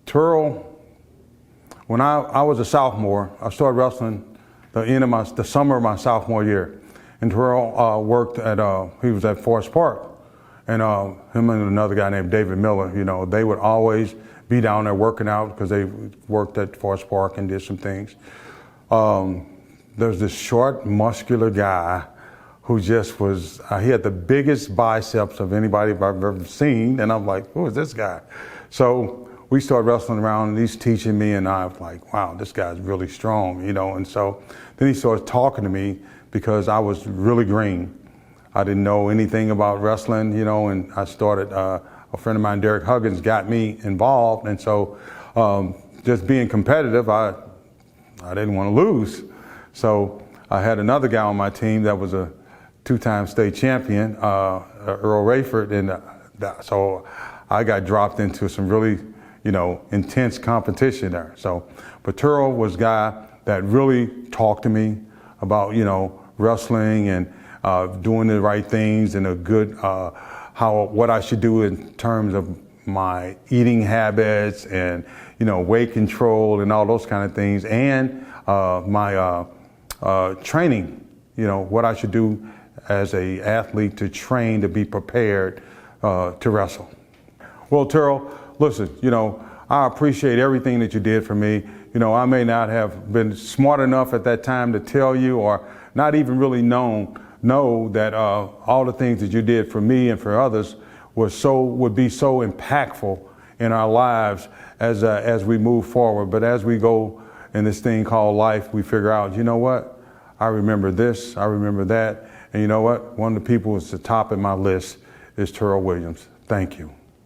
Terril, when I was a sophomore, I started wrestling the summer of my sophomore year. And Terril worked at, he was at Forest Park. And him and another guy named David Miller, you know, they would always be down there working out because they worked at Forest Park and did some things. There's this short, muscular guy who just was, he had the biggest biceps of anybody I've ever seen. And I'm like, who is this guy? So we started wrestling around and he's teaching me and I was like, wow, this guy's really strong, you know. And so then he started talking to me because I was really green. I didn't know anything about wrestling, you know, and I started, a friend of mine, Derek Huggins, got me involved. And so just being competitive, I didn't want to lose. So I had another guy on my team that was a two-time state champion, Earl Rayford, and so I got dropped into some really, you know, intense competition there. So, but Terril was a guy that really talked to me about, you know, wrestling and doing the right things and a good, what I should do in terms of my eating habits and, you know, weight control and all those kind of things, and my training, you know, what I should do as a athlete to train to be prepared to wrestle. Well, Terril, listen, you know, I appreciate everything that you did for me. You know, I may not have been smart enough at that time to tell you, or not even really know that all the things that you did for me and for others would be so impactful in our lives as we move forward. But as we go in this thing called life, we figure out, you know what? I remember this, I remember that. And you know what? One of the people who's the top of my list is Terril Williams. Thank you.